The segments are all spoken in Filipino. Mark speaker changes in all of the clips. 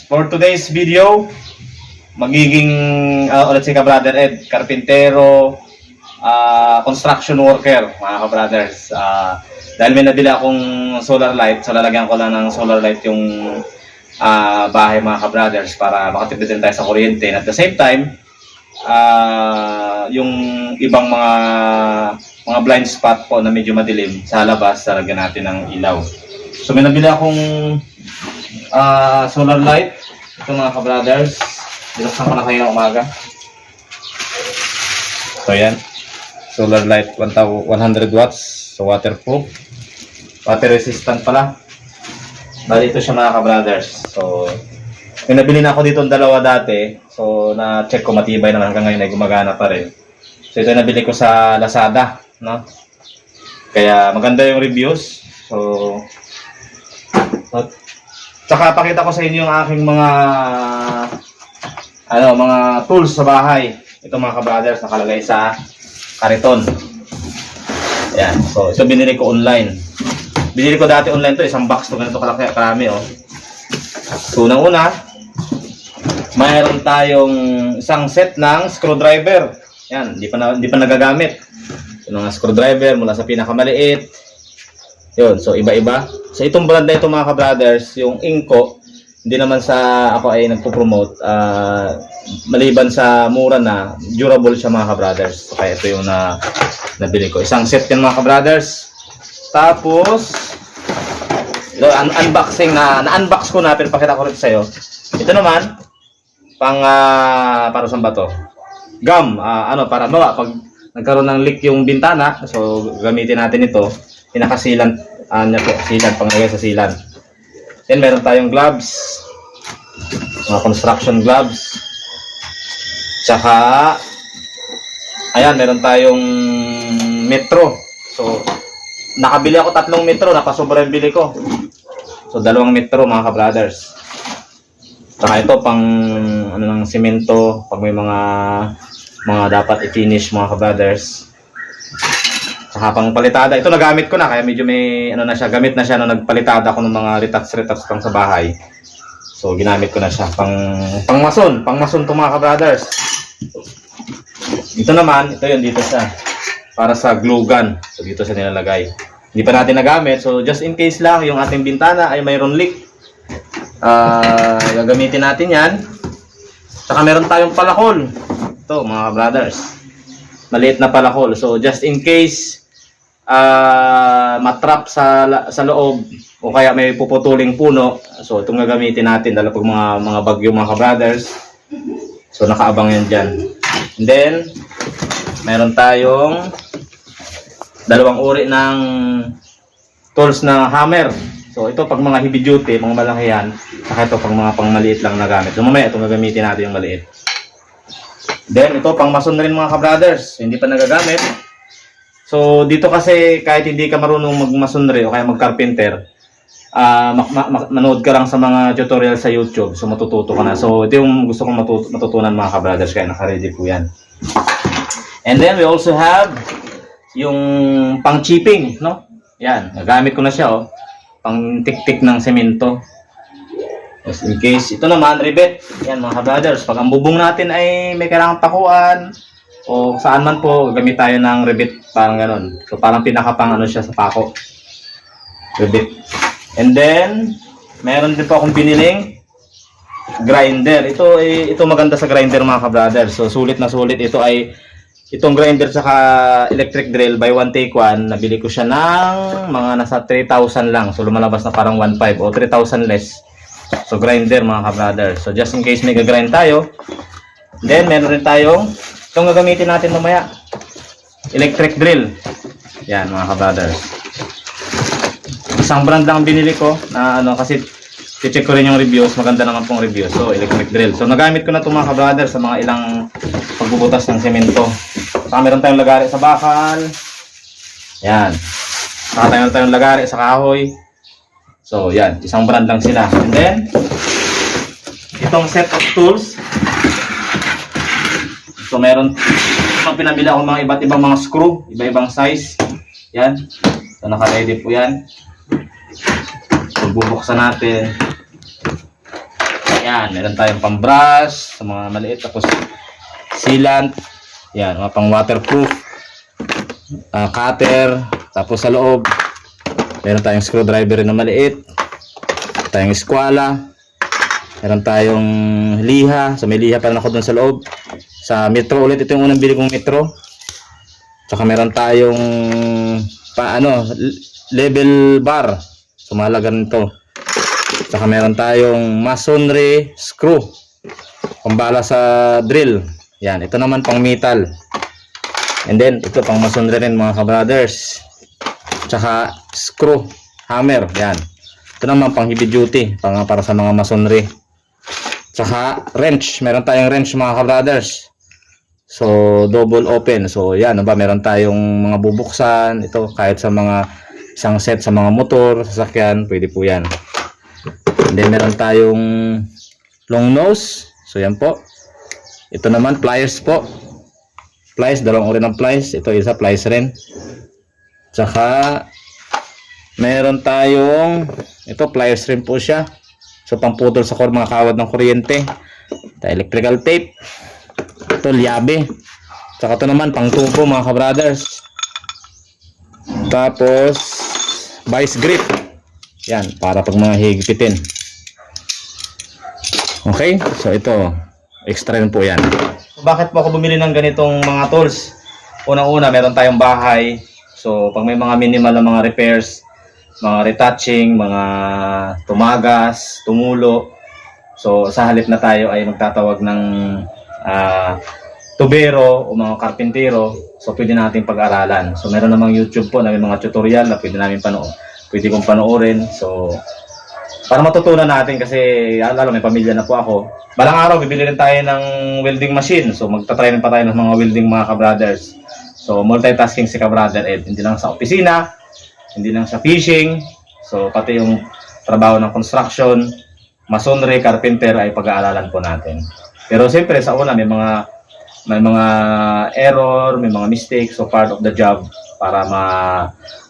Speaker 1: For today's video, magiging ulit si ka-brother Ed, karpintero, construction worker, mga ka-brothers. Dahil may nabili akong solar light, so lalagyan ko lang ng solar light yung bahay, mga ka-brothers, para makatipid din tayo sa kuryente. And at the same time, yung ibang mga blind spot po na medyo madilim sa labas, lalagyan natin ng ilaw. So may nabili akong solar light. Ito, mga ka-brothers, binuksan ko na kayo ng umaga. So yan, solar light 100 watts, so waterproof, water resistant pala. Bali ito siya, mga ka-brothers. So may nabili na ako dito ng dalawa dati, so na-check ko matibay naman, hanggang ngayon ay gumagana pa rin. So ito nabili ko sa Lazada, no? Kaya maganda yung reviews. So tsaka pakita ko sa inyo yung aking mga tools sa bahay. Ito, mga ka-brothers, nakalagay sa kariton. Ayan. So ito binili ko online. Binili ko dati online to, isang box to, ganito kalaki, karami, oh. So unang-una, mayroon tayong isang set ng screwdriver. Yan, hindi pa nagagamit. Yung mga screwdriver mula sa pinakamaliit. Yun, so iba-iba. So itong brand na ito, mga ka-brothers, yung Inco, hindi naman sa ako ay nagpo-promote, maliban sa mura na, durable siya, mga ka-brothers. So, kaya ito yung nabili ko. Isang set yan, mga ka-brothers. Tapos ito, unboxing na-unbox ko na, pero pakita ko rin sa'yo. Ito naman, para saan ba to? Gum, para pag nagkaroon ng leak yung bintana, so gamitin natin ito. Pinakasilan, silan, panglagay sa silan. Then meron tayong gloves, mga construction gloves. Tsaka ayan, meron tayong metro. So nakabili ako 3 metro, napasobra yung bili ko. So 2 metro, mga ka-brothers. Tsaka ito pang ng semento pag may mga dapat i-finish, mga ka-brothers. Saka pang palitada. Ito nagamit ko na, kaya medyo may gamit na siya nung nagpalitada ko ng mga retouch pang sa bahay. So ginamit ko na siya pang mason to, mga ka-brothers. Ito naman, ito yun, dito siya para sa glue gun. So dito siya nilalagay. Hindi pa natin nagamit, so just in case lang yung ating bintana ay mayroon leak, gagamitin natin yan. Saka meron tayong palakol. Ito, mga brothers, maliit na palakol. So just in case matrap sa loob o kaya may puputuling puno, so itong gagamitin natin dahil pag mga bagyo, mga brothers. So nakaabang yan dyan. And then meron tayong 2 uri ng tools na hammer. So ito pag mga heavy duty, mga malaki yan. Saka ito pag mga pangmaliit lang na gamit. So mamaya itong gagamitin natin yung maliit. Then ito pang mason rin, mga ka-brothers, hindi pa nagagamit. So dito kasi kahit hindi ka marunong magmasonry o kaya mag-carpenter, manood ka lang sa mga tutorial sa YouTube, so matututo ka na. So ito yung gusto kong matutunan, mga ka-brothers, kaya naka-ready po yan. And then we also have yung pang-chipping, no? Yan, nagamit ko na siya, oh. Pang-tik-tik ng semento. Just in case. Ito naman, rivet. Yan, mga ka-brothers, pag ang bubong natin ay may kailangang pakuan o saan man po, gamit tayo ng rivet, parang ganun. So parang pinakapang siya sa pako. Rivet. And then meron din po akong biniling grinder. Ito maganda sa grinder, mga ka-brothers. So sulit na sulit. Itong grinder saka electric drill by one take one, nabili ko siya ng mga nasa 3,000 lang. So lumalabas na parang 1,500 o 3,000 less. So grinder, mga ka-brothers. So just in case may gagrind tayo. Then meron rin tayong itong gagamitin natin mamaya, electric drill. Yan, mga ka-brothers. Isang brand lang binili ko na kasi check ko rin yung reviews, maganda naman pong reviews. So electric drill. So nagamit ko na itong, mga ka-brothers, sa mga ilang pagbubutas ng semento. Saka meron tayong lagari sa bakal. Yan. Saka meron tayong lagari sa kahoy. So yan, isang brand lang sila. And then itong set of tools, so meron pinabili ako mga iba't ibang mga screw, iba-ibang size. Yan. So naka-ready po yan. So bubuksan natin. Yan, meron tayong pang-brush sa mga maliit, tapos sealant. Yan, mga pang waterproof. Cutter. Tapos sa loob, meron tayong screwdriver na maliit. Meron tayong eskwala. Meron tayong liha. So may liha pa rin ako dun sa loob. Sa Metro ulit, ito yung unang bili kong Metro. Tsaka meron tayong level bar. So mahalaga nito. Tsaka meron tayong masonry screw. Pambala sa drill. Yan, ito naman pang metal. And then ito pang masonry rin mga ka-brothers. Tsaka screw, hammer, yan. Ito naman pang heavy duty, para sa mga masonry. Tsaka wrench, meron tayong wrench mga ka-brothers. So double open. So yan, meron tayong mga bubuksan. Ito kahit sa mga isang set sa mga motor, sasakyan, pwede po yan. And then meron tayong long nose. So yan po. Ito naman pliers po. Pliers, dalawang uri ng pliers. Ito isa pliers rin. Tsaka meron tayong pliers rin po siya. So pamputol sa mga kawad ng kuryente. Ito electrical tape. Ito liabe. Tsaka ito naman pang tubo mga ka-brothers. Tapos vice grip. Yan, para pag mga higpitin. Okay, so ito extra rin po yan. Bakit po ako bumili ng ganitong mga tools? Unang-una, meron tayong bahay. So pag may mga minimal na mga repairs, mga retouching, mga tumagas, tumulo. So sa halip na tayo ay magtatawag ng tubero o mga karpintero, so pwede natin pag-aralan. So meron namang YouTube po na may mga tutorial na pwede kong panoorin. So para matutunan natin, kasi lalo may pamilya na po ako. Balang araw bibili rin tayo ng welding machine. So magta-try rin pa tayo ng mga welding mga ka-brothers. So multitasking si ka-brother Ed, hindi lang sa opisina, hindi lang sa fishing, so pati yung trabaho ng construction, masonry, carpenter ay pag-aaralan po natin. Pero siyempre sa una may mga error, may mga mistakes, so part of the job para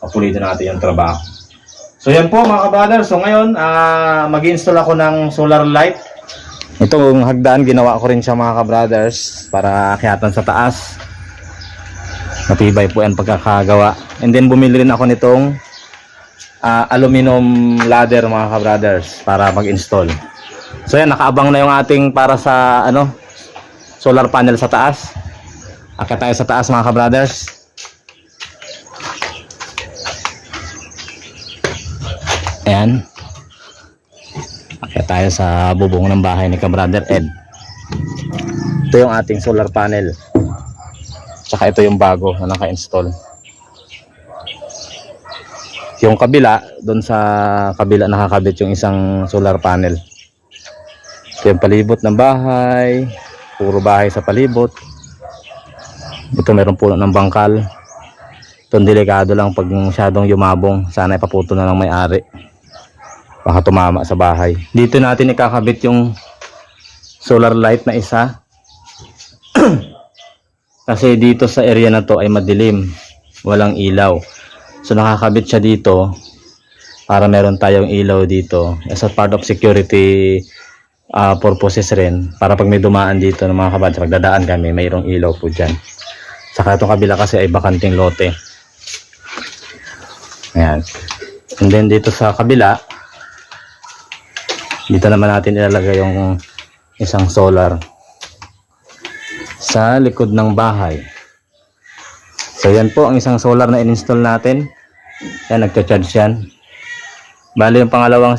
Speaker 1: mapulido natin yung trabaho. So yan po mga ka-brother. So ngayon mag-install ako ng solar light. Itong hagdan ginawa ko rin siya mga ka-brothers para akyatan sa taas. Matibay po yan pagkakagawa. And then bumili rin ako nitong aluminum ladder mga ka-brothers para mag-install. So yan, nakaabang na yung ating para sa solar panel sa taas. Akyat tayo sa taas mga ka-brothers. Ayan. Akyat tayo sa bubong ng bahay ni ka-brother Ed. Ito yung ating solar panel. Tsaka ito yung bago na naka-install. Yung kabila, doon sa kabila nakakabit yung isang solar panel. Ito yung palibot ng bahay. Puro bahay sa palibot. Ito meron puno ng bangkal. Ito delikado lang pag masyadong yumabong. Sana ipaputo na lang may-ari. Baka tumama sa bahay. Dito natin ikakabit yung solar light na isa. Kasi dito sa area na to ay madilim, walang ilaw. So nakakabit siya dito para meron tayong ilaw dito as a part of security purposes rin, para pag may dumaan dito ng mga kabadya, magdadaan kami, mayroong ilaw po dyan. Saka itong kabila kasi ay bakanting lote. Ayan. And then dito sa kabila, dito naman natin ilalagay yung isang solar sa likod ng bahay. So yan po ang isang solar na in-install natin. Yan, nagcha-charge yan. Bali yung pangalawang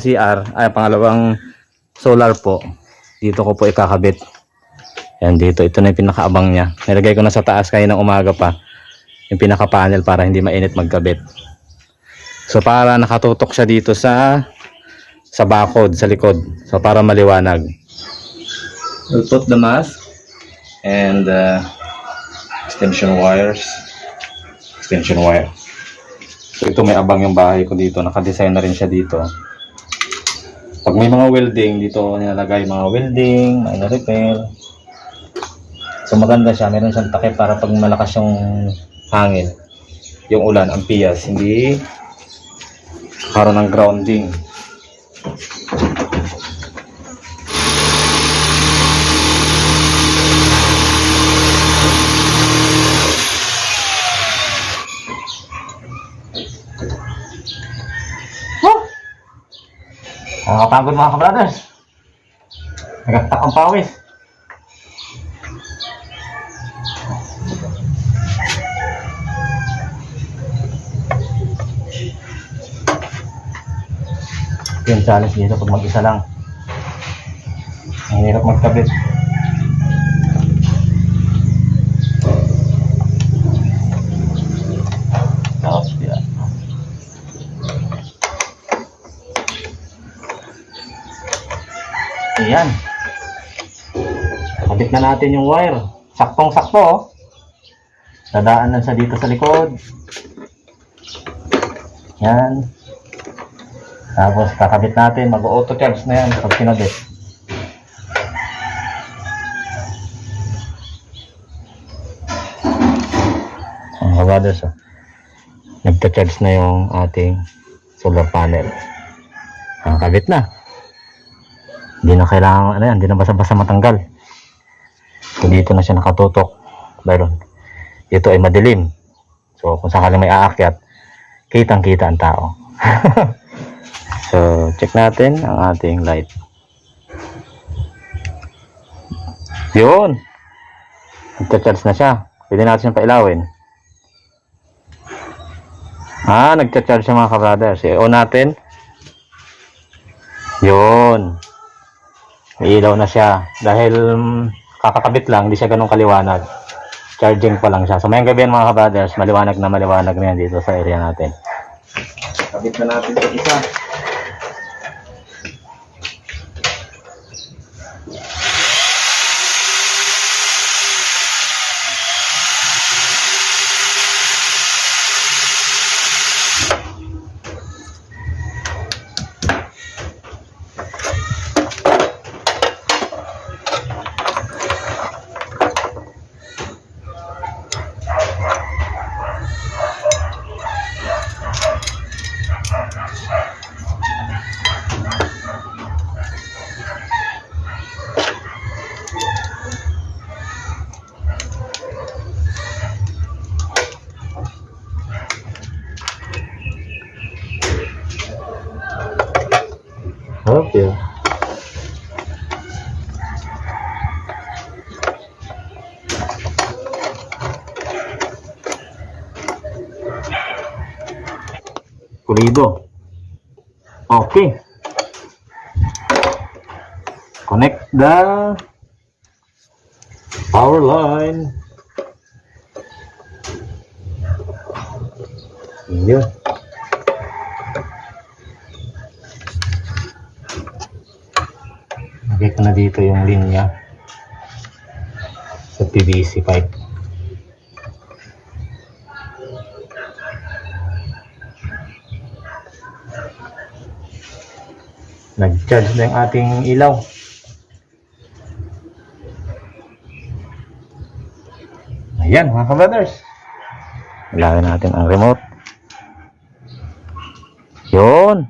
Speaker 1: pangalawang solar po, dito ko po ikakabit. Yan dito, ito na yung pinakaabang niya. Nilagay ko na sa taas kayo ng umaga pa, yung pinaka-panel para hindi mainit magkabit. So para nakatutok siya dito sa bakod, sa likod. So para maliwanag. We'll put the mask and extension wire. So ito may abang yung bahay ko dito, naka-design na rin siya dito. Pag may mga welding dito, nilalagay mga welding, may na-repair. So maganda siya, meron siyang takip para pag malakas yung hangin, yung ulan, ang piyas, hindi karoon ng grounding. Nakakapagod mga kabrothers. Nagagtak ang pawis. Ito yung challenge dito pag mag-isa lang. Ang hirap magkabit. Tapos yan. Ayan. Kabit na natin yung wire. Saktong-sakto. Oh. Dadaanan sa dito sa likod. Yan. Tapos kakabit natin. Mag-auto charge na yan pag kinabit. Mga brothers, oh. Nagta-charge na yung ating solar panel. Kakabit na. Hindi na kailangan, hindi na basa-basa matanggal. So dito na siya nakatutok. Dahil dito ay madilim. So kung sakaling may aakyat, kitang-kita ang tao. So check natin ang ating light. Yun. Nagcha-charge na siya. Pwede natin siyang pailawin. Nagcha-charge siya mga kabrothers. I-on natin. Yun. May ilaw na siya. Dahil kakakabit lang, hindi siya ganun kaliwanag. Charging pa lang siya. So mayang gabi yan mga kabrothers, maliwanag na yan dito sa area natin. Kabit na natin ito isa. Okay. Pulido. Okay. Connect the power line. Yun. Lagay ko na dito yung linya sa PVC pipe. Nag-charge na yung ating ilaw. Ayan mga kabrothers. Ilagay natin ang remote. Yun.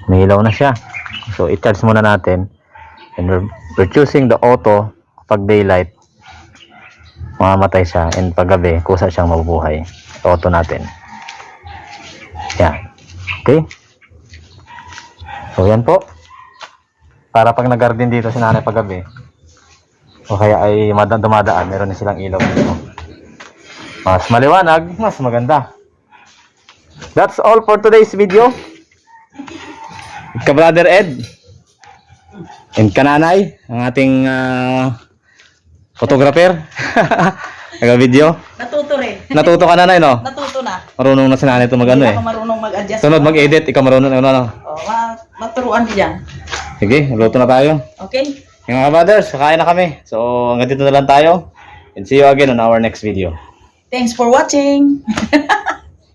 Speaker 1: May ilaw na siya. So, i-charge muna natin. And we're choosing the auto pag daylight. Mamamatay siya. And pag gabi, kusa siyang mabubuhay. Auto natin. Yan. Okay. So, yan po. Para pag nag-garden dito si nanay pag gabi. O kaya ay dumadaan. Meron na silang ilaw dito. Mas maliwanag, mas maganda. That's all for today's video. Ka-brother Ed and kananay, ang ating photographer. Nag-video.
Speaker 2: Natuto rin.
Speaker 1: Natuto ka nanay, no?
Speaker 2: Natuto na.
Speaker 1: Marunong na si nanay ito mag-ano eh.
Speaker 2: Hindi ako marunong mag-adjust.
Speaker 1: Sunod mag-edit, ikaw marunong ano.
Speaker 2: Maturuan diyan.
Speaker 1: Sige, luto na tayo.
Speaker 2: Okay?
Speaker 1: Yung mga brothers, kakain na kami. So hanggang dito na lang tayo. And see you again on our next video.
Speaker 2: Thanks for watching.